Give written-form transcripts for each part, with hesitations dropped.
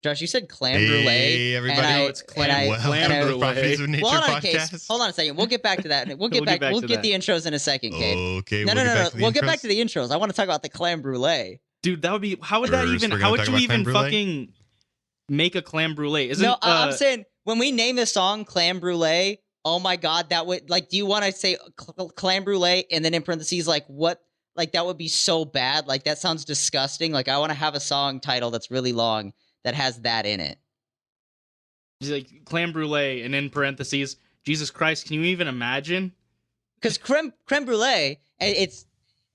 Josh, you said clam brulee. Hey, everybody. It's clam brulee. Properties of Nature Well, podcast. hold on a second. We'll get back to that. We'll get the intros in a second, Kade. Okay. No. We'll get back to the intros. I want to talk about the clam brulee. Dude, that would be. How would that even? How would you even fucking make a clam brulee? I'm saying when we name this song "Clam Brulee," oh my god, that would like. Do you want to say clam brulee and then in parentheses like what? Like that would be so bad. Like that sounds disgusting. Like I want to have a song title that's really long that has that in it. It's like clam brulee and in parentheses, Jesus Christ. Can you even imagine? Because creme brulee, it's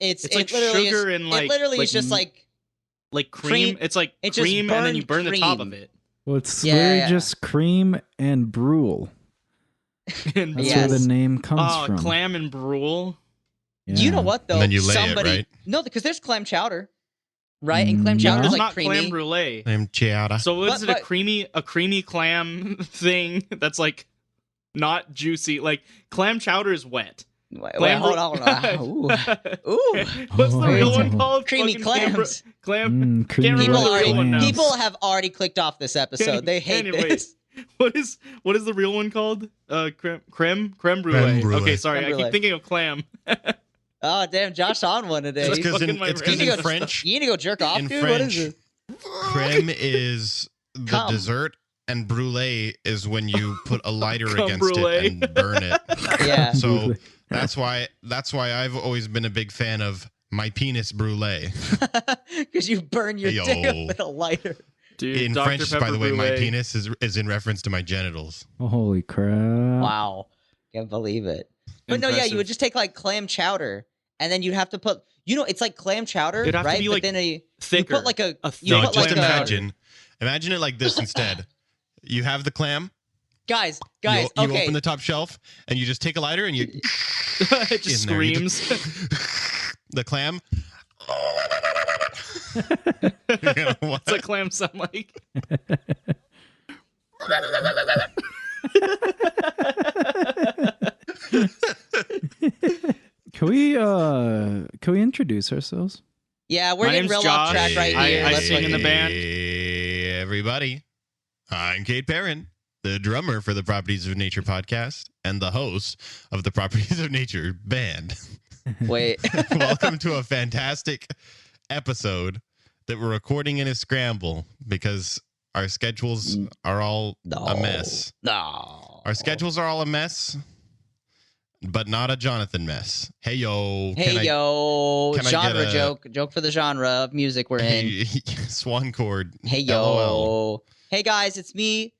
like sugar and like it literally is just like cream. It's like cream and then you burn the top of it. Well, it's literally just cream and brule. And that's where the name comes from. Clam and brule. Yeah. You know what though? And then you lay it, right? No, because there's clam chowder, right? And clam chowder is like not creamy. Clam brulee. Clam chowder. So is it a creamy clam thing that's like not juicy? Like clam chowder is wet. Wait, hold on. Ooh. What's the real one called? Creamy clams. Clam. People have already clicked off this episode. They hate this. What is the real one called? Creme brulee. Okay, sorry, I keep thinking of clam. Oh damn, Josh on one today. It's because in French. You need to go jerk off, dude. French, what is it? Creme is the dessert, and brulee is when you put a lighter against it and burn it. Yeah. So that's why I've always been a big fan of my penis brulee. Because you burn your dick with a lighter. Dude, in Dr. French, Pepper by the way, brulee. my penis is in reference to my genitals. Holy crap! Wow, can't believe it. But no, yeah, you would just take like clam chowder, and then you'd have to put, it's like clam chowder, It'd have right? to be but like then thicker. you put like a imagine it like this instead. You have the clam. Guys, you okay. open the top shelf and you just take a lighter and you it just screams. The clam. What's a clam sound like? Can we introduce ourselves? Yeah, we're getting real off track right here. I sing in the band. Hey, everybody. I'm Kade Perrin, the drummer for the Properties of Nature podcast and the host of the Properties of Nature band. Wait. Welcome to a fantastic episode that we're recording in a scramble because our schedules are all a mess. No. Our schedules are all a mess, but not a Jonathan mess. Hey, yo. Genre joke for the genre of music we're in. Swan chord. Hey, yo. LOL. Hey, guys, it's me,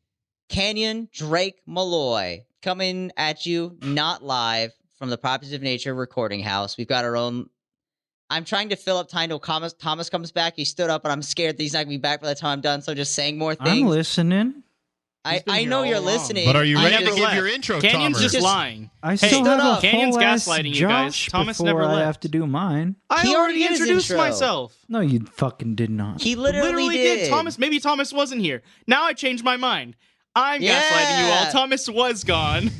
Canyon Drake Malloy, coming at you not live from the Properties of Nature recording house. We've got our own. I'm trying to fill up time till Thomas comes back. He stood up, and I'm scared that he's not going to be back by the time I'm done, so I'm just saying more things. I'm listening. I know you're listening. But are you ready to give your intro, Canyon's Thomas? just lying. I still have a Canyon's whole ass gaslighting you guys. Josh Thomas before never I left. have to do mine. I already did his introduced intro. myself. No, you fucking did not. He literally did. Maybe Thomas wasn't here. Now I changed my mind. I'm gaslighting you all. Thomas was gone.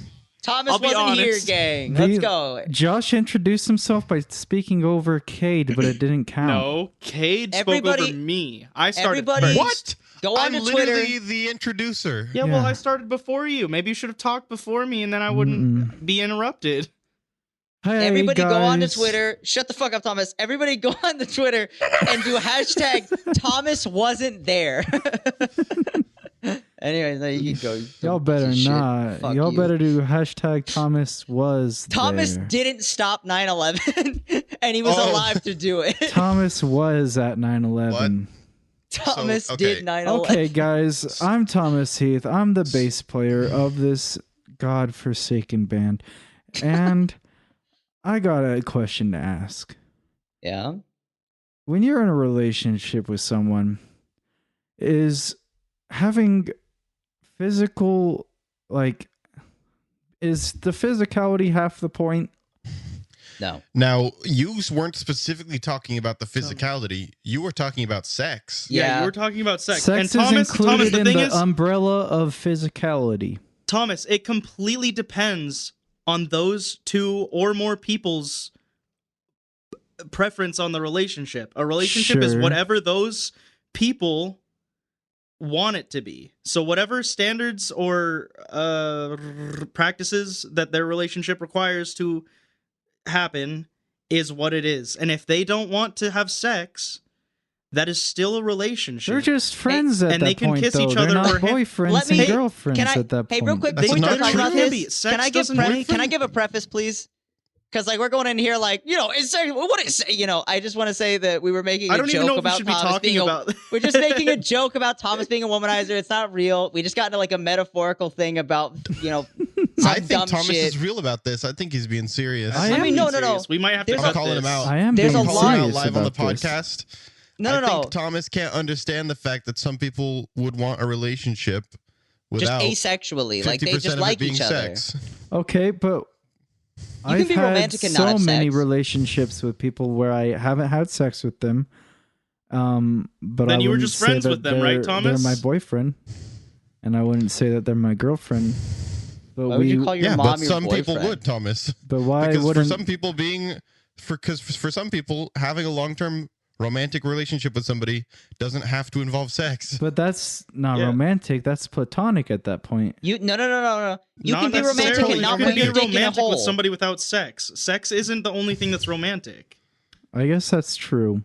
Thomas I'll be wasn't here, honest. gang. Let's go. Josh introduced himself by speaking over Kade, but it didn't count. No, Kade spoke over me. I started everybody- first. What? Go on I'm to literally Twitter. the introducer. Yeah, well, I started before you. Maybe you should have talked before me, and then I wouldn't be interrupted. Hey, Everybody go on to guys. Twitter. Shut the fuck up, Thomas. Everybody go on to Twitter and do hashtag Thomas wasn't there. Anyways, there you can go. Y'all better Shit. not. Fuck Y'all you. better do hashtag Thomas was Thomas there. didn't stop 9/11, and he was alive to do it. Thomas was at 9/11. Thomas So, okay. did 9/11. Okay, guys, I'm Thomas Heath. I'm the bass player of this godforsaken band, and I got a question to ask. Yeah. When you're in a relationship with someone, is having physical, is the physicality half the point? No. Now, you weren't specifically talking about the physicality. You were talking about sex. Yeah, you were talking about sex. Sex and is included the in thing the is, umbrella of physicality. Thomas, it completely depends on those two or more people's preference on the relationship. A relationship is Sure. whatever those people want it to be. So whatever standards or practices that their relationship requires to happen is what it is. And if they don't want to have sex, that is still a relationship. They're just friends at and that they can point, kiss though. each They're other not or him- boyfriends Let me- and girlfriends Can I, at that point. hey, real quick, That's before you not start talking true. about Can this, Sex can I give doesn't can I mean- give a preface, please? Because like we're going in here like, you know, it's what is, you know, I just want to say that we were making I a don't even know joke if we about should be Thomas talking being about. we're just making a joke about Thomas being a womanizer. It's not real. We just got into like a metaphorical thing about, you know, some I think dumb Thomas shit. is real about this. I think he's being serious. I I'm am being no. serious. We might have to There's I'm cut calling him this. out. I am There's being a I'm calling him out lot- serious live on the about this. podcast. No. I think Thomas can't understand the fact that some people would want a relationship Just without asexually. Like they 50% just of like it being each other. sex. Okay, but You can I've be had romantic and not so have many sex. relationships with people where I haven't had sex with them. But Then I you were wouldn't just say friends that with them, right, they're Thomas? my boyfriend, and I wouldn't say that they're my girlfriend. But Why would you call your Yeah, mom but your some boyfriend? people would, Thomas. but why Because for wouldn't? some people for some people having a long-term romantic relationship with somebody doesn't have to involve sex. But that's not Yeah. romantic. That's platonic at that point. You no. You Not can be romantic necessarily. and not You put can your be dick in a romantic hole. with somebody without sex. Sex isn't the only thing that's romantic, I guess that's true.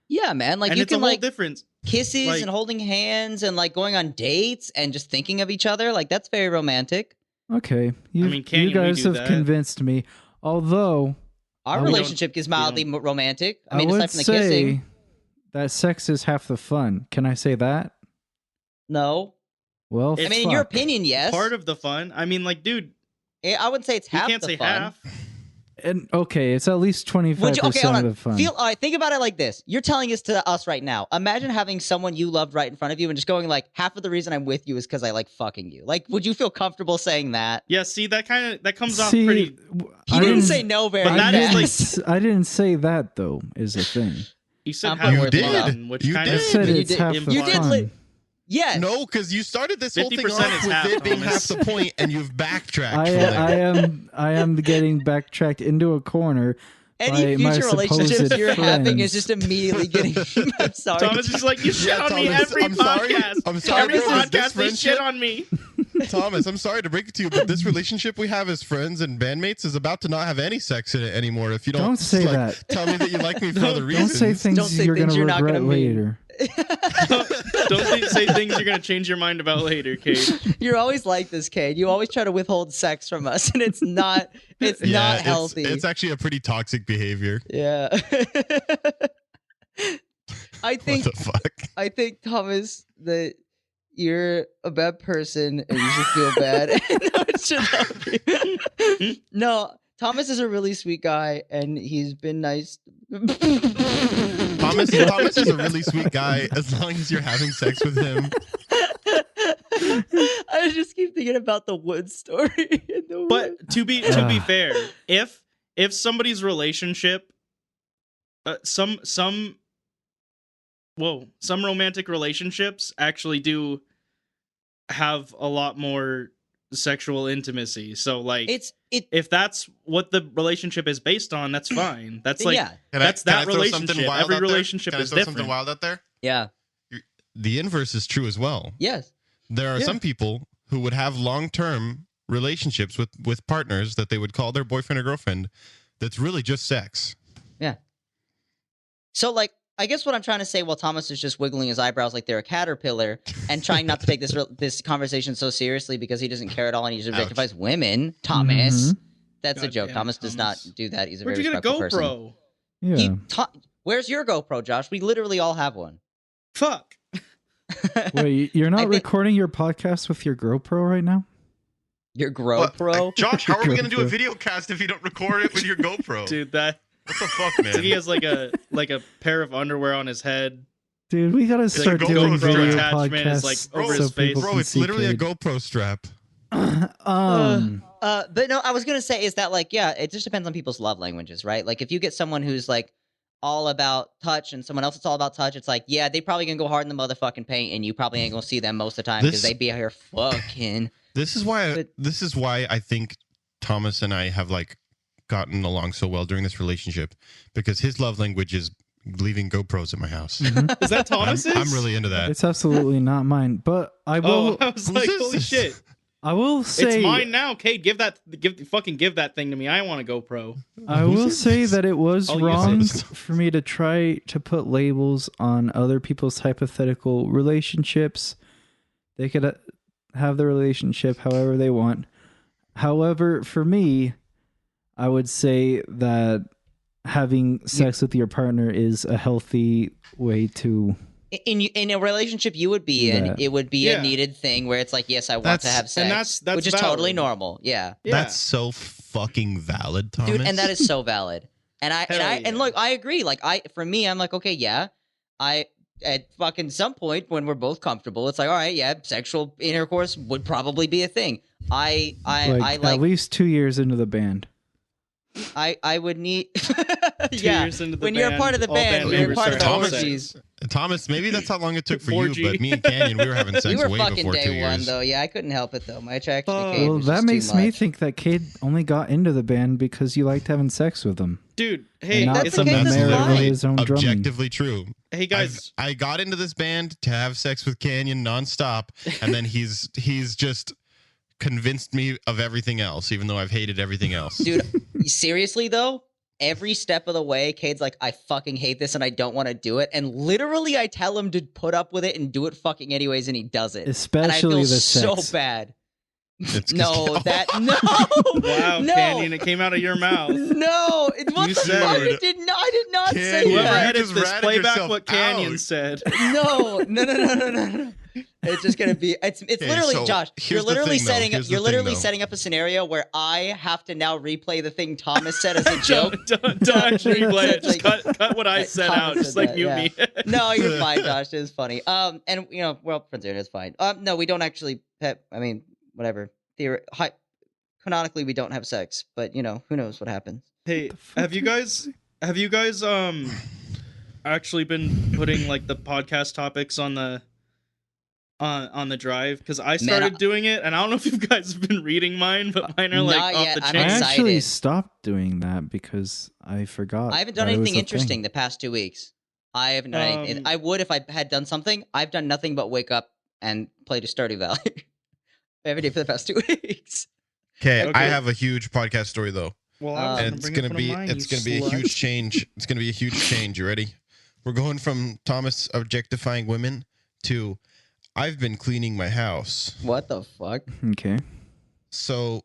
Yeah, man. Like and you it's a can whole like difference. kisses like- and holding hands and like going on dates and just thinking of each other. Like that's very romantic. Okay, you Canyon, we guys do have that. convinced me. Although Our We don't- relationship is mildly romantic. I I mean, would aside from the say kissing. that sex is half the fun. Can I say that? No. Well, It's I mean, in your fuck. opinion, yes. Part of the fun. I mean, like, dude, I wouldn't say it's you half can't the say fun. half. And okay, it's at least 25% Would you, okay, hold of on. the fun. All right, think about it like this. You're telling this to us right now. Imagine having someone you loved right in front of you and just going like, half of the reason I'm with you is because I like fucking you. Like, would you feel comfortable saying that? Yeah, see, that comes off See, pretty. He I didn't say no very But that is, fast. like- I didn't say that though. Is the thing. You said I'm half putting the words in your fun, mouth. which You kind I of did. said You it's did- half the you did fun. li- Yes. No, because you started this whole thing 50% off is with half, it being half Thomas. the point, and you've backtracked from there. I am getting backtracked into a corner. Any my future relationships supposed you're having is friends. just immediately getting. I'm sorry. Thomas is like, you shit Yeah, on me Thomas, every I'm sorry. podcast. I'm sorry, Every bro, is this podcast, they shit friendship? on me. Thomas, I'm sorry to break it to you, but this relationship we have as friends and bandmates is about to not have any sex in it anymore. If you don't, Don't say like, that. Tell me that you like me for other Don't reasons. say things Don't say you're things gonna you're not regret gonna mean. later. Don't say things you're gonna change your mind about later, Kate. You're always like this, Cade. You always try to withhold sex from us, and it's not. It's Yeah, not healthy. It's actually a pretty toxic behavior. Yeah. I think What the fuck? I think Thomas that you're a bad person and you should feel bad. No, it should help you. No, Thomas is a really sweet guy and he's been nice. Thomas is a really sweet guy as long as you're having sex with him. I just keep thinking about the wood story. in the woods. But to be fair, if somebody's relationship, some romantic relationships actually do have a lot more sexual intimacy. So like, if that's what the relationship is based on, that's fine. That's like, yeah, that's Can I that throw something relationship. wild Every out there? relationship Can I is throw something different. wild out there? yeah, The inverse is true as well. yes. There are Yeah. some people who would have long-term relationships with partners that they would call their boyfriend or girlfriend that's really just sex. So like, I guess what I'm trying to say while Thomas is just wiggling his eyebrows like they're a caterpillar and trying not to take this conversation so seriously because he doesn't care at all and he just objectifies women. Thomas, that's a joke. Goddamn, Thomas does not Thomas. do that. He's a Where'd very you get a respectful person. GoPro? Yeah. Where's your GoPro, Josh? We literally all have one. Fuck. Wait, you're I not think- recording your podcast with your GoPro right now? Your GoPro? Josh, how are we going to do a GoPro. video cast if you don't record it with your GoPro? Dude, that What the fuck, I think he man? has like a pair of underwear on his head. Dude, we gotta The start GoPro doing video attachment is, podcasts like, over so his face. people Bro, can it's see literally a Cade. GoPro strap. But no, I was gonna say is that like, yeah, it just depends on people's love languages, right? Like if you get someone who's like all about touch and someone else that's all about touch, it's like, yeah, they probably gonna go hard in the motherfucking paint and you probably ain't gonna see them most of the time because This- they be out here fucking. This is why I think Thomas and I have like gotten along so well during this relationship, because his love language is leaving GoPros at my house. Mhm. Is that Thomas's? I'm really into that. It's absolutely not mine, but I will. I was like, holy shit! I will say It's mine now, Kate. Give that thing to me. I want a GoPro. I will say that it was I'll wrong use it. for me to try to put labels on other people's hypothetical relationships. They could have the relationship however they want. However, for me, I would say that having sex with your partner is a healthy way to... In a relationship you would be in, That. it would be Yeah. a needed thing where it's like, yes, I want to have sex, and that's which is valid. totally normal. Yeah. That's so fucking valid, Thomas. Dude, and that is so valid. And Hell look, I agree. Like for me, I'm like, okay, yeah, at fucking some point when we're both comfortable, it's like, all right, yeah, sexual intercourse would probably be a thing. I like at least 2 years into the band. I would need 2 yeah. years into the When you're a band, part of the all band, band you're members part of the start having Thomas- sex. Thomas, maybe that's how long it took for you, Orgy. but me and Canyon, we were having sex we were way fucking before 2 day one years. though. Yeah, I couldn't help it though. My attraction to Fuck. Cade Well, was that just makes too me much. think that Cade only got into the band because you liked having sex with him. Dude, hey, And not it's the a case, from that's merit fine. of his own drumming. Objectively true. Hey guys, I got into this band to have sex with Canyon nonstop, and then he's just convinced me of everything else, even though I've hated everything else. Dude, seriously though, every step of the way, Cade's like, I fucking hate this and I don't want to do it. And literally, I tell him to put up with it and do it fucking anyways, and he does it. Especially and I feel the so sex. bad. It's 'cause- No, that no, wow, no, Canyon, it came out of your mouth. no. What You the said fuck? it. It did not. I did not say Canyon, Whoever that. edits just this, ratted play back yourself what Canyon out. said. No. It's just gonna be. It's Okay, literally, so Josh. You're here's the literally thing, though. setting. Here's the You're thing, literally though. setting up a scenario where I have to now replay the thing Thomas said as a joke. Don't actually play it. Just Like- cut what I said Thomas out. said Just like that, mute yeah. me. No, you're fine, Josh. It was funny. And you know, we're all friends here. It's fine. No, we don't actually. I mean, whatever. Canonically, we don't have sex, but you know, who knows what happens. Hey, The fuck have you guys actually been putting like the podcast topics on the drive? Because I started doing it, and I don't know if you guys have been reading mine, but mine are like Not off yet. the I'm chain. I excited. actually stopped doing that because I forgot. I haven't done that it was anything a interesting thing. the past 2 weeks. I haven't done anything. I would if I had done something. I've done nothing but wake up and play to Stardew Valley every day for the past 2 weeks. Okay, Okay. I have a huge podcast story though. Well, I was And And it's gonna be a huge change. It's gonna be a huge change. You ready? We're going from Thomas objectifying women to I've been cleaning my house. What the fuck? Okay. So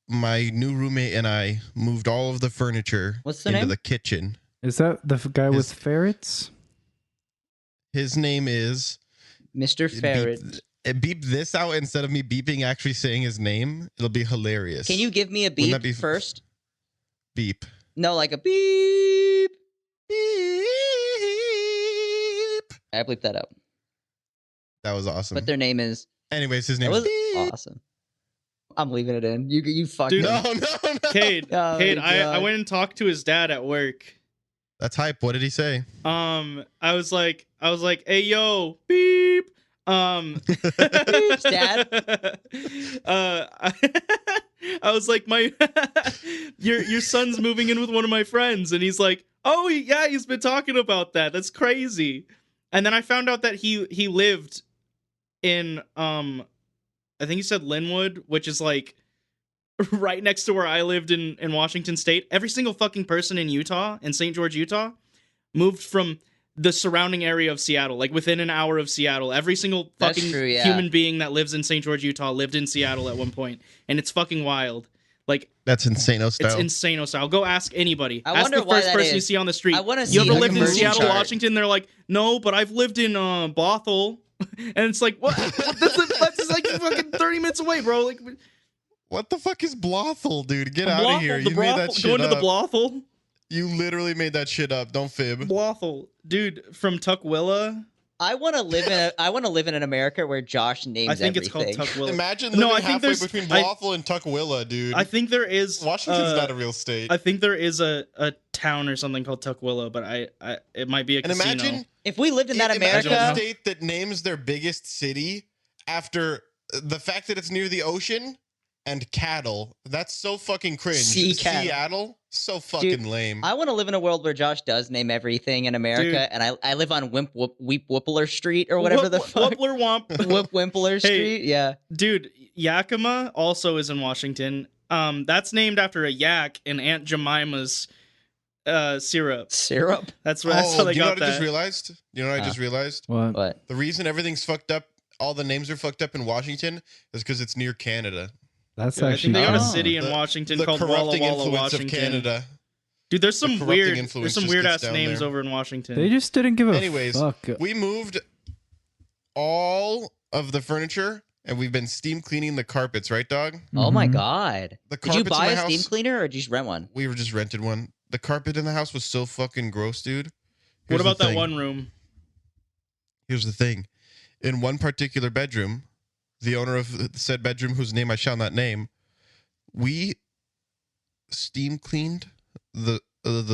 my new roommate and I moved all of the furniture What's the into name? the kitchen. Is that the guy with His- ferrets? His name is Mr. Ferret. Beep this out instead of me beeping actually saying his name. It'll be hilarious. Can you give me a Wouldn't that beep be- first? beep? No, like a beep. Beep. I bleep that out. That was awesome. But their name is. Anyways, his That name was is Beep. awesome. I'm leaving it in. You fucking. Dude, No. Cade, Oh Cade, my I God. went and talked to his dad at work. That's hype. What did he say? I was like, hey yo, beep. Beeps, Dad. I was like, your son's moving in with one of my friends, and he's like, oh yeah, he's been talking about that. That's crazy. And then I found out that he lived in I think he said Linwood, which is like right next to where I lived in Washington State. Every single fucking person in Utah, in St. George, Utah, moved from the surrounding area of Seattle, like within an hour of Seattle. Every single That's fucking true, yeah. human being that lives in St. George, Utah, lived in Seattle at one point, and it's fucking wild. Like, That's insane it's style. insane style. Go ask anybody. I ask wonder the why first that person you is. see on the street. I want to see. You ever the lived in conversion Seattle, chart. Washington? They're like, no, but I've lived in Bothell. And it's like, what? That's like fucking 30 minutes away, bro. Like, What the fuck is Blothel, dude? Get a out Blothel, of here. the You made that brothel, shit going to the up. Blothel. You literally made that shit up. Don't fib. Blothel, dude, from Tukwila. I want to live in. I want to live in an America where Josh names I think everything. it's called Tukwila. Imagine No, living I think halfway there's- between I- Blothel and Tukwila, dude. I think there is. Washington's not a real state. I think there is a town or something called Tukwila, but I it might be a and casino. imagine If we lived in that imagine America, a state that names their biggest city after the fact that it's near the ocean and cattle. That's so fucking cringe. Sea cattle. So fucking lame. I want to live in a world where Josh does name everything in America, Dude. and I live on Weep Whippler Street or whatever the fuck. Whippler Womp. Whip Wimpler Street, yeah. Dude, Yakima also is in Washington. That's named after a yak in Aunt Jemima's syrup. Syrup? That's where how they you know got what I that. just realized? You know what I just realized? What? The reason everything's fucked up, all the names are fucked up in Washington, is because it's near Canada. That's Yeah, I actually think they got a Oh. city in Washington The called Walla corrupting Walla, influence Washington. of Canada. Dude, there's some corrupting weird influence ass just gets down names there. over in Washington. They just didn't give a Anyways, fuck. we moved all of the furniture and we've been steam cleaning the carpets, right, dog? Oh my Mhm. god. The Did you carpets buy in a my steam house, cleaner or did you just rent one? we were just rented one. The carpet in the house was so fucking gross, dude. What Here's about the that thing. one room? Here's the thing. In one particular bedroom, the owner of said bedroom, whose name I shall not name, we steam cleaned the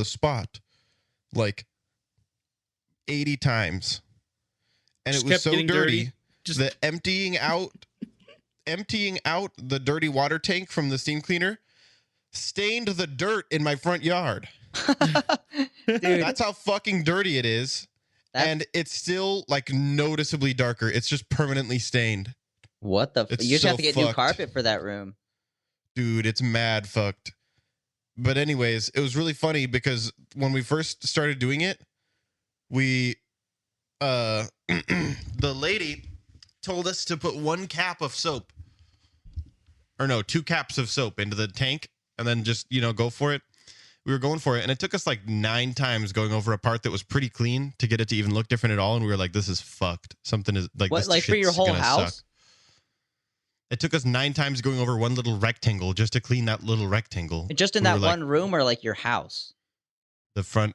spot like 80 times. And Just it was kept so getting dirty, Just that emptying out the dirty water tank from the steam cleaner stained the dirt in my front yard. Dude, That's how fucking dirty it is. And it's still like noticeably darker. It's just permanently stained. what the It's you just have so to get new fucked. carpet for that room. Dude, it's mad fucked. But anyways, it was really funny because when we first started doing it, we the lady told us to put 1 cap of soap, or no, 2 caps of soap into the tank and then just, go for it. We were going for it and it took us like 9 times going over a part that was pretty clean to get it to even look different at all, and we were like, this is fucked. Something is like, What, this like for your shit's whole gonna house? suck. It took us 9 times going over one little rectangle just to clean that little rectangle. Just in We that were like, one room or like your house? the front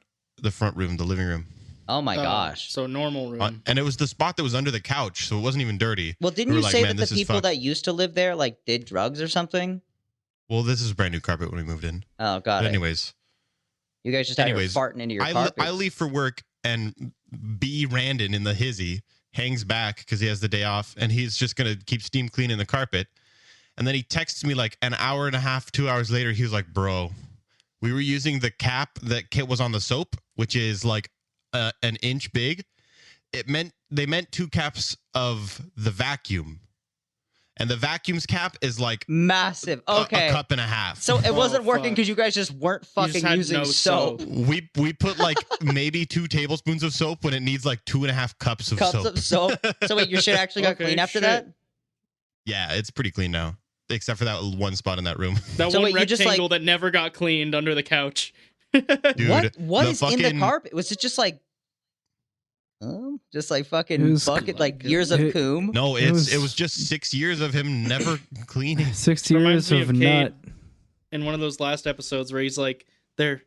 room, the living room. Oh my gosh. So normal room. And it was the spot that was under the couch, so it wasn't even dirty. Well, didn't we you were like, say "Man, that this the is people fucked." that used to live there like did drugs or something? Well, this is brand new carpet when we moved in. Oh, got But it. anyways, You guys just out here farting into your carpet. I leave for work and B. Randon in the hizzy hangs back because he has the day off and he's just going to keep steam cleaning the carpet. And then he texts me like an hour and a half, 2 hours later. He was like, bro, we were using the cap that was on the soap, which is like an inch big. They meant 2 caps of the vacuum. And the vacuum's cap is like massive. Okay. a cup and a half. So it wasn't working fuck. because you guys just weren't fucking had using no soap. soap. We put like maybe 2 tablespoons of soap when it needs like 2.5 cups of Cups soap. of soap. So wait, your shit actually got Okay, clean after shit. that? Yeah, it's pretty clean now, except for that one spot in that room. That So one wait, you just, rectangle like- that never got cleaned under the couch. Dude, What the is in the fucking- carpet? Was it just like just like fucking It was- bucket like years of it- coom? No, It it was was- just 6 years of him never cleaning. 6 Reminds years me of of Cade. nut. In one of those last episodes where he's like, they're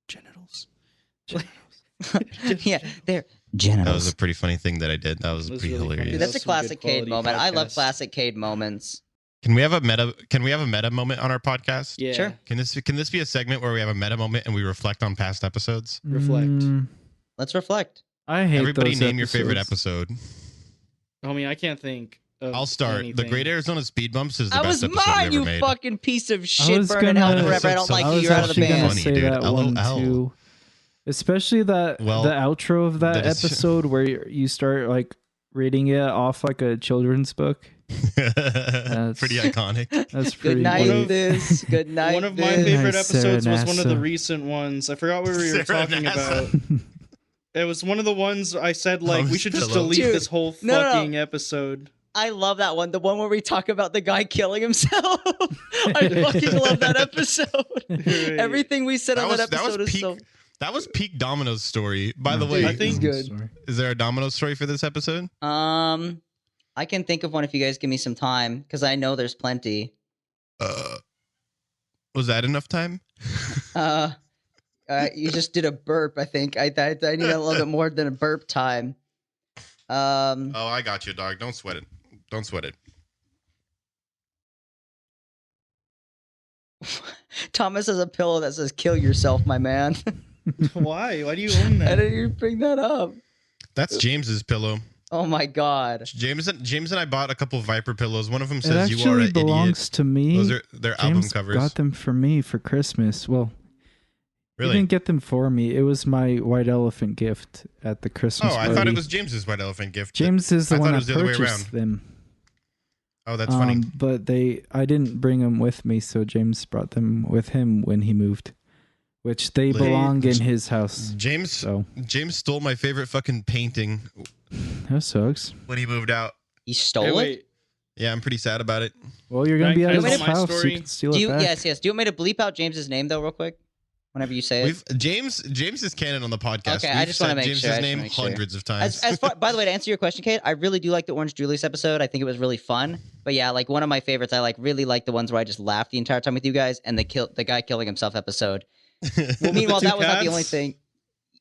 genitals. Yeah, they're That genitals. was a pretty funny thing that I did. That was It was pretty really funny. hilarious. Dude, that's a Some good classic Cade quality moment. I love podcast. classic Cade moments. Can we have a meta moment on our podcast? Yeah. Sure. Can this be a segment where we have a meta moment and we reflect on past episodes? Reflect. Let's reflect. I hate Everybody those name your favorite episodes. episode. Homie, I can't think of I'll start. The anything. Great Arizona Speed Bumps is the I best was episode we mine, ever you made. fucking piece of I shit, was burning hell gonna- forever. I don't So- like I you. was You're out of the actually gonna band. Funny, say dude. that one LOL. too. Especially the Well, outro of that that is- episode where you start like reading it off like a children's book. Pretty iconic. That's Good pretty night, One of- this. Good night. One of my this. favorite Nice, episodes was Sarah one of the Nassa. recent ones. I forgot what we were Sarah talking Nassa. about. It was one of the ones I said like we Thomas should just Pillow. delete Dude, this whole no, no. fucking episode. I love that one. The one where we talk about the guy killing himself. I fucking love that episode. Right. Everything we said on that episode is peak. so. That was peak Domino's story. By the No, way, I think- good. Sorry. is there a Domino's story for this episode? I can think of one if you guys give me some time because I know there's plenty. Was that enough time? You just did a burp. I think I need a little bit more than a burp time. Oh, I got you, dog. Don't sweat it. Don't sweat it. Thomas has a pillow that says "Kill yourself, my man." Why? Why do you own How that? did you bring that up? That's James's pillow. Oh my god! James and I bought a couple Viper pillows. One of them It says "You are actually an belongs idiot." to me. Those are their album James covers. got them for me for Christmas. Well, You Really? didn't get them for me. It was my white elephant gift at the Christmas Oh, I party. thought it was James's white elephant gift. James is the I one thought it that was the other way purchased them. Oh, that's funny. But I didn't bring them with me, so James brought them with him when he moved, which they belong in his house. James stole my favorite fucking painting That sucks. when he moved out. He stole it? Wait. Yeah, I'm pretty sad about it. Well, you're gonna be at Can I his tell my house. story? You can steal Do it you, back. yes. Do you want me to bleep out James's name though, real quick? Whenever you say it. James is canon on the podcast. Okay, I just wanna make James's sure, I just name wanna make sure. hundreds of times. As far, by the way, to answer your question, Kate, I really do like the Orange Julius episode. I think it was really fun. But yeah, like one of my favorites, I really like the ones where I just laughed the entire time with you guys, and the guy killing himself episode. Well, meanwhile, that was not the only thing.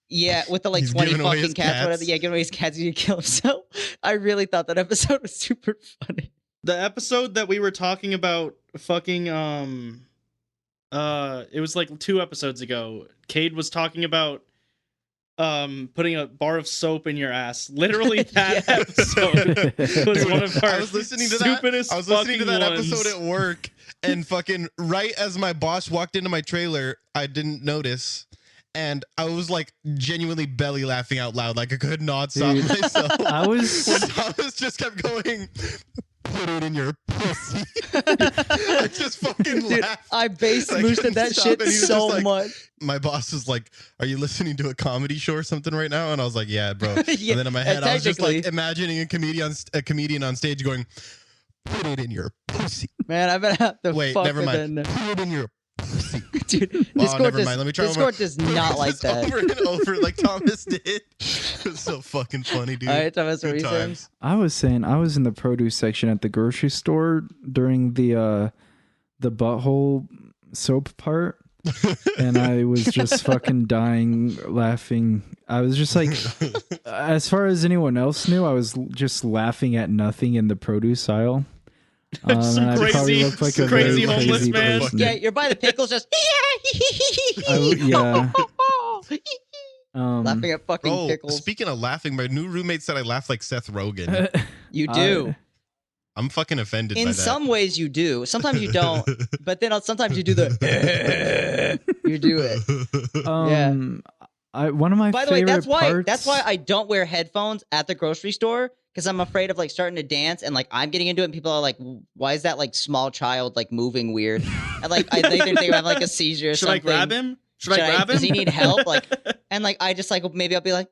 Yeah, with the like He's 20 giving away fucking his cats, whatever. cats. Yeah, giving away his cats, he kill himself. I really thought that episode was super funny. The episode that we were talking about fucking it was like 2 episodes ago. Cade was talking about putting a bar of soap in your ass. Literally that episode was one of our I was listening to stupidest that. I was listening to that fucking episode ones. at work, and fucking right as my boss walked into my trailer, I didn't notice, and I was like genuinely belly laughing out loud, like I could not stop Dude, myself. I was When Thomas just kept going, put it in your pussy. I just fucking Dude, laughed. I base I boosted couldn't that stop, shit and he was so just like- much. My boss was like, "Are you listening to a comedy show or something right now?" And I was like, "Yeah, bro." Yeah, And then in my head, I was just like technically. imagining a comedian on stage going, "Put it in your pussy." Man, I'm gonna have to Wait, fuck never with mind. that. Put it in your pussy. Dude, Oh, Discord, never does, mind. Let me try one Discord more. does not like Just that. over and over, like Thomas did. It was so fucking funny, dude. All right, Thomas, what were Good you saying? times. I was saying I was in the produce section at the grocery store during the butthole soap part, and I was just fucking dying laughing. I was just like, as far as anyone else knew, I was just laughing at nothing in the produce aisle. Some and I probably crazy- looked like a crazy very homeless crazy man. person. Yeah, you're by the pickles, just yeah. laughing at fucking Bro, pickles. speaking of laughing, my new roommate said I laugh like Seth Rogen. You do. I'm fucking offended by In that. some ways, you do. Sometimes you don't. But then sometimes you do the. You do it. One of my By the way, favorite that's parts, why I don't wear headphones at the grocery store, because I'm afraid of like starting to dance and like I'm getting into it and people are like, why is that like small child like moving weird? And like they think I'm having like a seizure or Should I something. grab him? Should I grab him? Does he need help? Like, and like I just like maybe I'll be like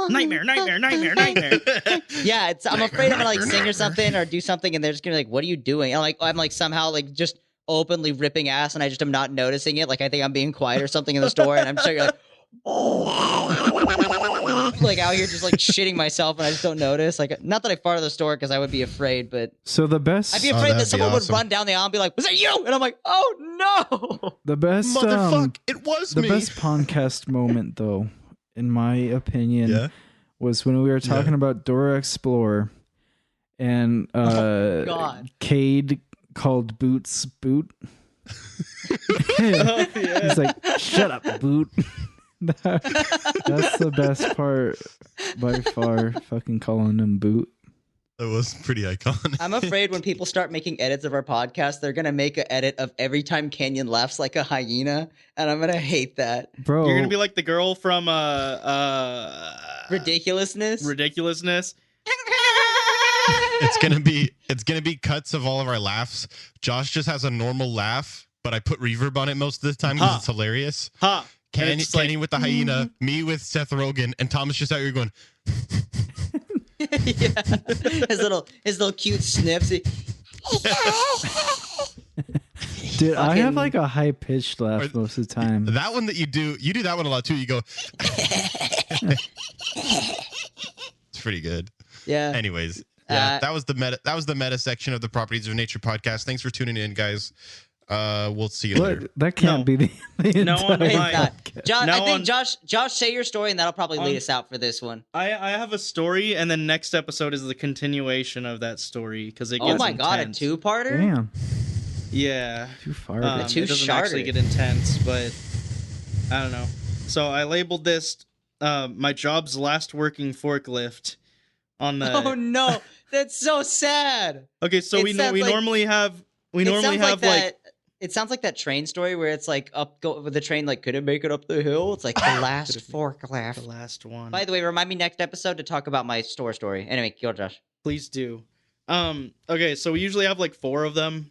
Nightmare. Yeah, I'm afraid I'm gonna like sing or something or do something and they're just gonna be like, what are you doing? And I'm like somehow like just openly ripping ass and I just am not noticing it. Like I think I'm being quiet or something in the store and I'm just like like out here just like shitting myself and I just don't notice. Like not that I fart in the store because I would be afraid, but so the best, I'd be afraid that that'd be someone awesome. would run down the aisle and be like, "Was that you?" And I'm like, "Oh no!" the best, Motherfuck, it was the me. best podcast moment, though, in my opinion, Yeah. was when we were talking about Dora Explorer, and God. Cade called Boots Boot. Oh, yeah. He's like, "Shut up, Boot." That's the best part by far. Fucking calling him Boot. That was pretty iconic. I'm afraid when people start making edits of our podcast, they're gonna make an edit of every time Canyon laughs like a hyena, and I'm gonna hate that Bro, You're gonna be like the girl from ridiculousness. Ridiculousness. It's gonna be cuts of all of our laughs. Josh just has a normal laugh, but I put reverb on it most of the time because Ha. it's hilarious. Ha. And Canyon, it's like- Canyon with the hyena, me with Seth Rogen, and Thomas just out here going, Yeah, his little cute sniffs. dude, I have fucking- like a high pitched laugh Or- most of the time. that one that you do that one a lot too. You go, it's pretty good. Yeah. Anyways, yeah, Uh, that was the meta section of the Properties of Nature podcast. Thanks for tuning in, guys. We'll see you later. What? That can't No. be the No, entire on It's my- not. podcast. Josh, Now I think on- Josh, say your story, and that'll probably lead On- us out for this one. I have a story, and then next episode is the continuation of that story because it gets Oh my god, a intense. two-parter! Damn, Yeah. too far. A It two doesn't sharter. actually get intense, but I don't know. So I labeled this my job's last working forklift on the. Oh no, that's so sad. Okay, so It we sounds like- normally have It sounds like like that. It sounds like that train story where it's like go with the train, like couldn't make it up the hill. It's like the last forklift. The last one. By the way, remind me next episode to talk about my store story. Anyway, go Josh. Please do. Okay, so we usually have like 4 of them.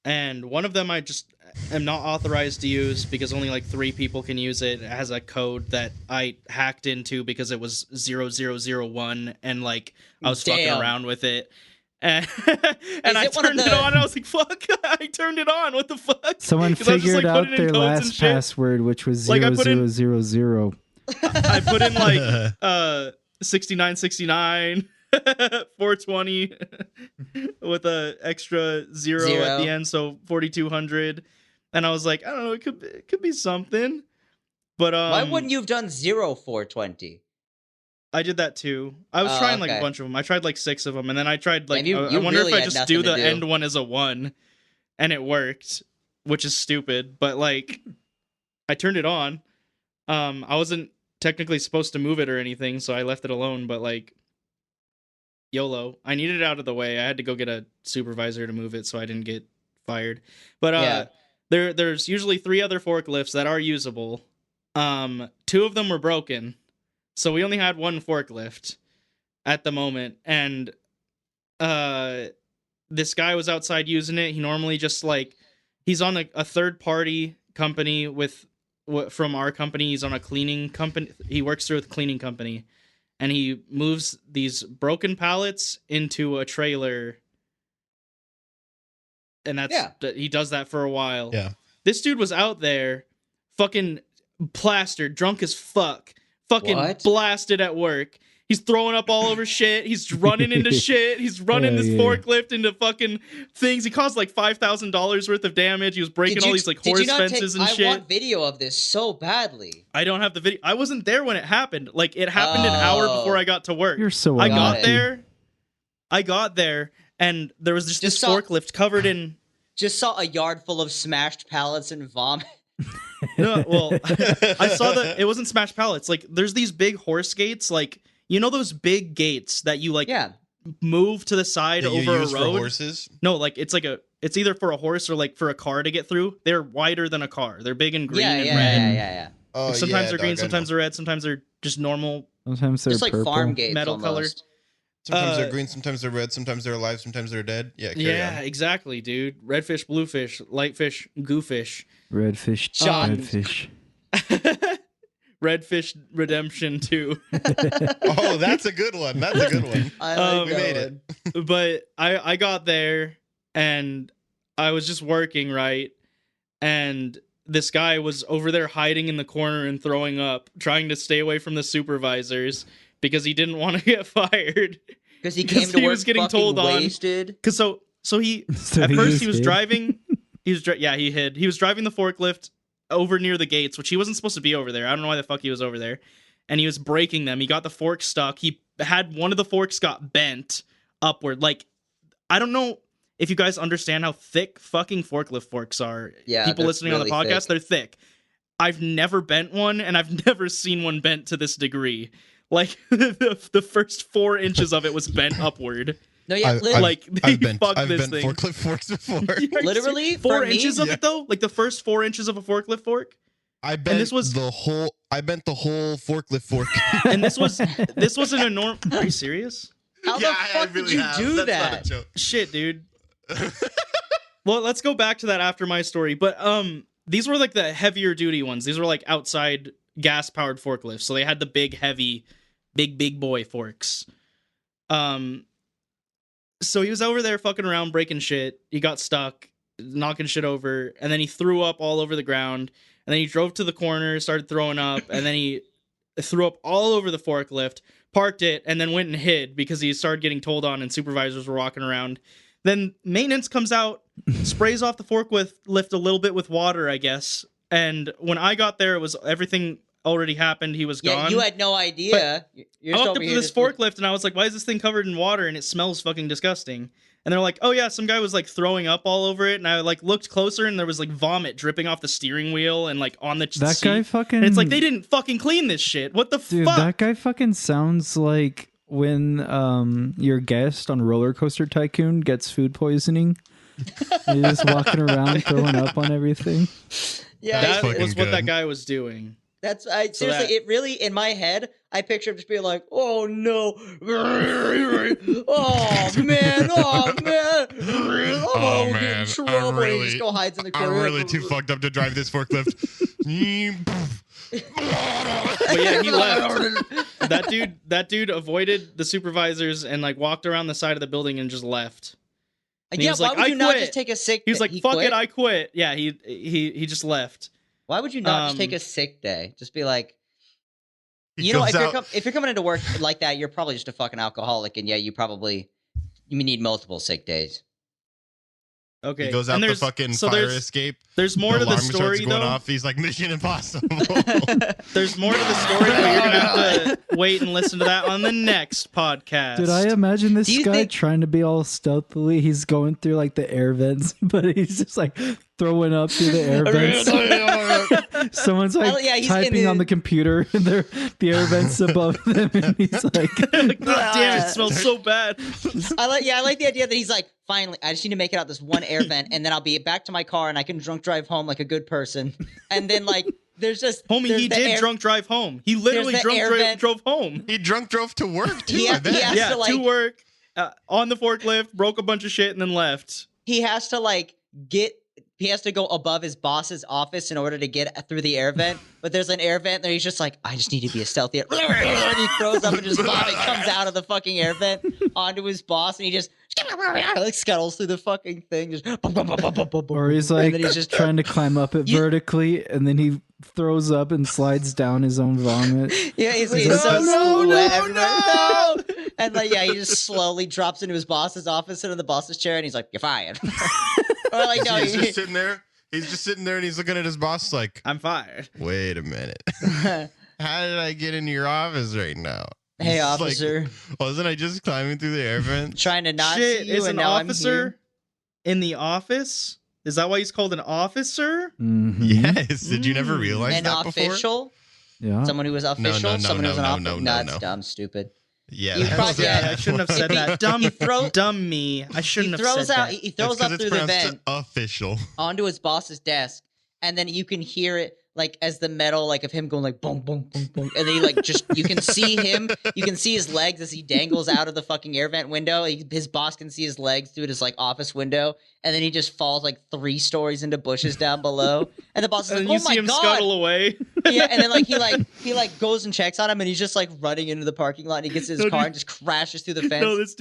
And one of them I just am not authorized to use because only like 3 people can use it. It has a code that I hacked into because it was 0001 and like I was fucking around with it. And I turned it on and I was like, fuck, I turned it on. What the fuck? Someone figured out their last password, which was 0000. I put in like 6969 420 with a extra zero at the end, so 4200. And I was like, I don't know, it could be something. But why wouldn't you have done 0420? I did that too. I was trying like a bunch of them. I tried like 6 of them, and then I tried like I wonder if I just do the end one as a 1, and it worked, which is stupid. But like, I turned it on. I wasn't technically supposed to move it or anything, so I left it alone. But like, YOLO, I needed it out of the way. I had to go get a supervisor to move it, so I didn't get fired. But there's usually 3 other forklifts that are usable. 2 of them were broken. So we only had 1 forklift at the moment, and this guy was outside using it. He normally just like, he's on a third-party company from our company. He's on a cleaning company. He works through a cleaning company, and he moves these broken pallets into a trailer, and he does that for a while. Yeah. This dude was out there fucking plastered, drunk as fuck. Fucking blasted at work. He's throwing up all over shit. He's running into shit. He's running this forklift into fucking things. He caused like $5,000 worth of damage. He was breaking all these like horse fences and shit. I want video of this so badly. I don't have the video. I wasn't there when it happened. Like, it happened an hour before I got to work. You're so I got there, and there was just this forklift covered in... Just saw a yard full of smashed pallets and vomit. No, well, I saw that it wasn't smashed pallets. Like, there's these big horse gates, like, you know those big gates that you like move to the side over a road? For horses? No, like it's either for a horse or like for a car to get through. They're wider than a car. They're big and green and red. Yeah. Oh, like, sometimes they're green, sometimes they're red, sometimes they're just normal. Sometimes they're just like purple. farm gates, metal almost. color. Sometimes they're green, sometimes they're red, sometimes they're alive, sometimes they're dead. Yeah, exactly, dude. Redfish, bluefish, lightfish, goofish. Redfish, redfish. Redfish Redemption 2. Oh, that's a good one. That's a good one. We made it. But I got there, and I was just working, right? And this guy was over there hiding in the corner and throwing up, trying to stay away from the supervisors because he didn't want to get fired. Because he came to work was getting told wasted. Because so he at first he was driving. He hid. He was driving the forklift over near the gates, which he wasn't supposed to be over there. I don't know why the fuck he was over there. And he was breaking them. He got the fork stuck. He had one of the forks got bent upward. Like, I don't know if you guys understand how thick fucking forklift forks are. Yeah, people listening really on the podcast, thick. they're thick. I've never bent one, and I've never seen one bent to this degree. Like, the first 4 inches of it was bent upward. No, yeah, I've bent thing. forklift forks before. Literally, 4 inches of it though, like the first 4 inches of a forklift fork. I bent the whole forklift fork. And this wasn't a norm. Are you serious? How the fuck did you do that? Shit, dude. Well, let's go back to that after my story. But these were like the heavier duty ones. These were like outside gas powered forklifts, so they had the big heavy, big boy forks. So he was over there fucking around, breaking shit. He got stuck, knocking shit over, and then he threw up all over the ground. And then he drove to the corner, started throwing up, and then he threw up all over the forklift, parked it, and then went and hid because he started getting told on and supervisors were walking around. Then maintenance comes out, sprays off the forklift a little bit with water, I guess. And when I got there, it was everything already happened. He was gone. You had no idea. I walked up to this forklift and I was like, why is this thing covered in water and it smells fucking disgusting? And they're like, oh yeah, some guy was like throwing up all over it. And I like looked closer and there was like vomit dripping off the steering wheel and like on the that seat. Guy fucking. And it's like, they didn't fucking clean this shit. What the fuck? That guy fucking sounds like when your guest on Roller Coaster Tycoon gets food poisoning. He's just walking around throwing up on everything. Yeah, That fucking was what that good. guy was doing. that's seriously. It really in my head. I picture him just being like, "Oh no, oh man, I'm Oh, gonna get man, in I'm trouble." And he really- just go hides in the corner. I'm really too fucked up to drive this forklift. But yeah, he left. That dude avoided the supervisors and like walked around the side of the building and just left. And he Yeah, was why like, would "I you not quit." just take a sick? He was like, he "Fuck quit? it, I quit." Yeah, he just left. Why would you not just take Um, a sick day? Just be like, He you know, goes out- if you're coming into work like that, you're probably just a fucking alcoholic, and yeah, you need multiple sick days. Okay, He goes out and the there's- fucking so fire there's- escape. There's more to the alarm starts story going though. off. He's like, Mission Impossible. There's more to the story, but you're gonna have to wait and listen to that on the next podcast. Dude, I imagine this Do you guy think- trying to be all stealthily. He's going through like the air vents, but he's just like throwing up through the air vents. Someone's like yeah, he's typing in on the computer, and the air vents above them, and he's like, Like, God damn, it smells so bad. I like the idea that he's like, finally, I just need to make it out this one air vent, and then I'll be back to my car, and I can drunk drive home like a good person. And then like, there's just Homie, there's he the did air- drunk drive home. He literally There's the air vent. drove home. He drunk drove to work too. He I ha- bet. he has Yeah, to, like- to work, on the forklift, broke a bunch of shit, and then left. He has to like he has to go above his boss's office in order to get through the air vent. But there's an air vent there. He's just like, I just need to be a stealthy. And he throws up and just vomit comes out of the fucking air vent onto his boss, and he just like scuttles through the fucking thing. Just or he's like and then he's just trying to climb up it You- vertically, and then he throws up and slides down his own vomit. yeah, he's No, so no, sweat no, everywhere. no! No! And like, yeah, he just slowly drops into his boss's office, into the boss's chair, and he's like, "You're fired." Or like, no, He's just sitting there. He's just sitting there and he's looking at his boss like, I'm fired. wait a minute. How did I get into your office right now? Hey, It's like, officer, wasn't I just climbing through the air vent? trying to not Shit, see you, is and an now I'm officer here. in the office? Is that why he's called an officer? Mhm. Yes. Did you never realize An that before? official, Yeah. someone who was official, no, someone who was an no, officer. no, No, no, that's no. dumb, stupid. Yeah. You that's probably- what yeah, that I shouldn't have said was. that. Dumb, He throw- dumb me. I He shouldn't have throws said out, that. he throws That's 'cause up it's through the pronounced vent official. onto his boss's desk, and then you can hear it like as the metal, like of him going like boom, boom, boom, boom, and then he like just you can see him, you can see his legs as he dangles out of the fucking air vent window. His boss can see his legs through his like office window, and then he just falls like 3 stories into bushes down below, and the boss is And like, then you "Oh my see him god!" scuttle away. Yeah, and then like he goes and checks on him, and he's just like running into the parking lot, and he gets in his No, car dude. and just crashes through the fence. No, this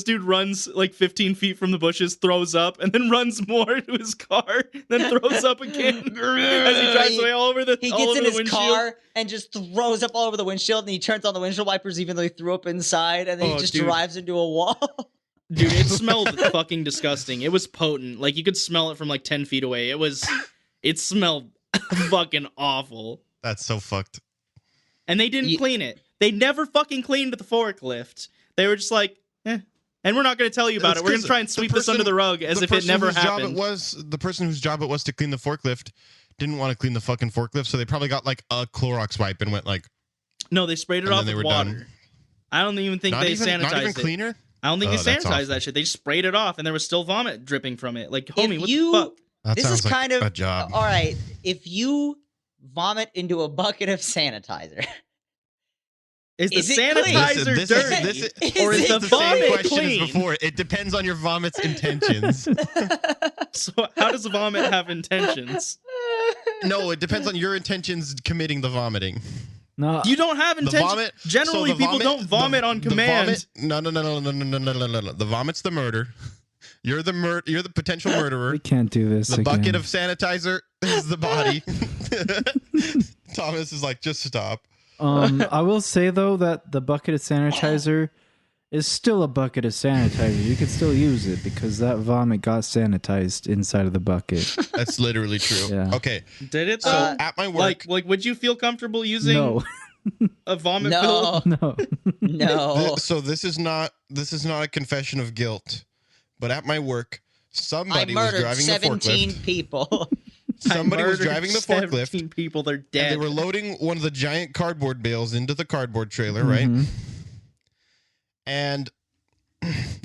dude runs like 15 feet from the bushes, throws up, and then runs more to his car, then throws up again as he drives away all over the He all gets over in the his windshield. car and just throws up all over the windshield, and he turns on the windshield wipers even though he threw up inside, and then he Oh, just dude. drives into a wall. Dude, it smelled fucking disgusting. It was potent. Like you could smell it from like 10 feet away. It smelled fucking awful. That's so fucked. And they didn't Ye- clean it. They never fucking cleaned the forklift. They were just like, and we're not going to tell you about That's it. We're going 'cause to try and the sweep this person- under the rug as The if it person never whose job happened. the person whose job it was to clean the forklift didn't want to clean the fucking forklift, so they probably got like a Clorox wipe and went like, No, they sprayed it And off then they with were water. done. I don't even think they sanitized not even it. cleaner. I don't think Oh, they that's sanitized awful. that shit. They just sprayed it off, and there was still vomit dripping from it. Like, homie, If what you- the fuck? That This sounds is like kind of a job. All right, if you vomit into a bucket of sanitizer, Is the Is it clean? sanitizer This dirty? is- Or is this the the same vomit question clean? as before. It depends on your vomit's intentions. So how does vomit have intentions? No, it depends on your intentions committing the vomiting. No, You don't have The intentions. vomit. Generally, so the people don't vomit on the command. vomit- no. The vomit's the murder. You're the potential murderer. we can't do this The again. bucket of sanitizer is the body. Thomas is like, just stop. I will say though that the bucket of sanitizer is still a bucket of sanitizer. You could still use it because that vomit got sanitized inside of the bucket. That's literally true. Yeah. Okay, Did it so though? at my work, Like, would you feel comfortable using No, a vomit no, filled? no. no. so this is not a confession of guilt, but at my work, I somebody was murdered driving the 17 forklift. people. Somebody was Murdered driving the forklift. 17 people, they're And dead. they were loading one of the giant cardboard bales into the cardboard trailer, right? Mhm. And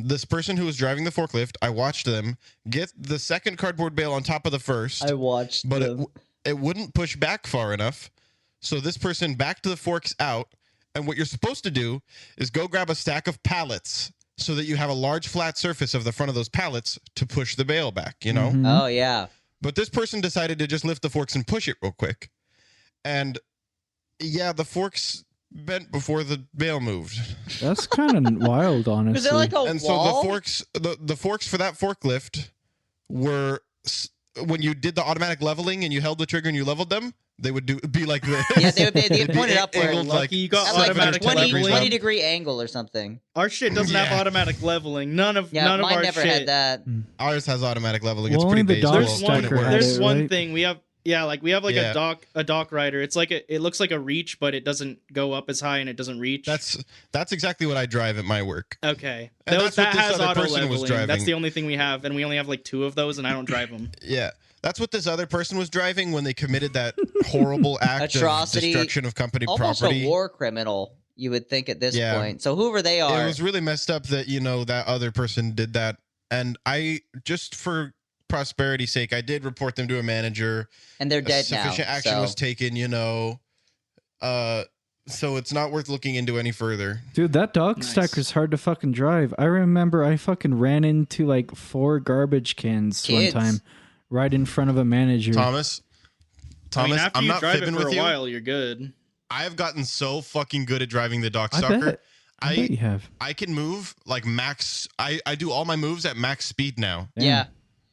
this person who was driving the forklift, I watched them get the second cardboard bale on top of the first. I watched but them. it wouldn't push back far enough. So this person backed the forks out. And what you're supposed to do is go grab a stack of pallets so that you have a large flat surface of the front of those pallets to push the bale back, you know? Mhm. Oh yeah. But this person decided to just lift the forks and push it real quick. And yeah, the forks bent before the bale moved. That's kind of wild, honestly. Is there like a And wall? so the forks for that forklift were, when you did the automatic leveling and you held the trigger and you leveled them, they would be like this. Yeah, they'd They'd be pointed upward. angled Lucky you got At like automatic 20 leveling. degree angle or something. Our shit doesn't have Yeah. automatic leveling. None of Yeah, mine our never shit. had that. Ours has automatic leveling. Well, It's pretty only the basic. dog There's when it one. stacker works. had There's it, one right? thing we have. Yeah, like we have like Yeah. a dock rider. It's like it looks like a reach, but it doesn't go up as high and it doesn't reach. That's exactly what I drive at my work. okay. And that's what That this has other auto person was leveling. driving. That's the only thing we have, and we only have like 2 of those, and I don't drive them. Yeah. That's what this other person was driving when they committed that horrible act Atrocity. of destruction of company Almost property. a war criminal, you would think at this Yeah. point. So whoever they are, It was really messed up that, that other person did that. And I, just for prosperity's sake, I did report them to a manager. and they're dead now. Sufficient action so. was taken, so it's not worth looking into any further. Dude, that dog Nice. stacker's hard to fucking drive. I remember I fucking ran into like 4 garbage cans Kids. one time right in front of a manager. Thomas, I mean, after I'm you not drive it fibbing for with a you. while, you're good. I have gotten so fucking good at driving the dock I stalker. bet. I bet you have. I can move like max. I do all my moves at max speed now. Damn. Yeah.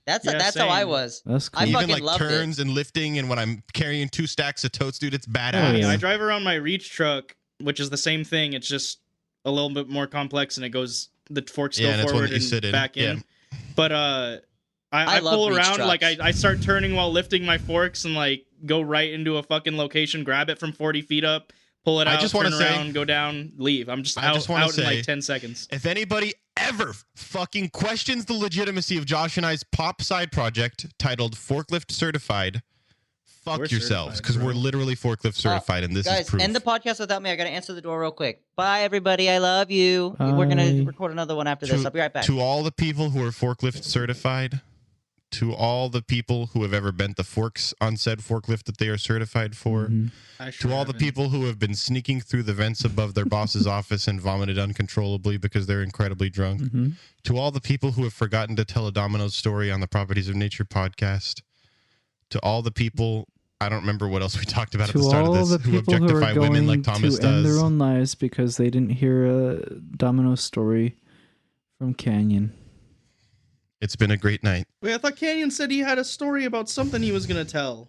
That's how I same. was. That's cool. I Even fucking like loved turns and lifting, and when I'm carrying 2 stacks of totes, dude, it's badass. Oh, yeah. I drive around my reach truck, which is the same thing. It's just a little bit more complex, and the forks Yeah, go and it's one forward that you sit and in. back in. Yeah. But I love pull reach around like trucks. I start turning while lifting my forks and like go right into a fucking location, grab it from 40 feet up, pull it I out, just turn wanna say- around, go down, leave. I'm just I out, just wanna out in say- like 10 seconds. If anybody ever fucking questions the legitimacy of Josh and I's pop side project titled Forklift Certified, fuck We're yourselves, certified, because bro. we're literally forklift certified, and this is Guys, proof. end the podcast without me. I gotta answer the door real quick. Bye, everybody. I love you. We're gonna Bye. record another one after this. I'll be right back. To all the people who are forklift certified, to all the people who have ever bent the forks on said forklift that they are certified for, Mhm. I sure to all the haven't. people who have been sneaking through the vents above their boss's office and vomited uncontrollably because they're incredibly drunk, Mhm. to all the people who have forgotten to tell a Domino's story on the Properties of Nature podcast, to all the people, I don't remember what else we talked about at the To start of all this, the who people who are objectify women like going Thomas to end does. their own lives because they didn't hear a Domino story from Canyon. It's been a great night. Wait, I thought Canyon said he had a story about something he was gonna tell.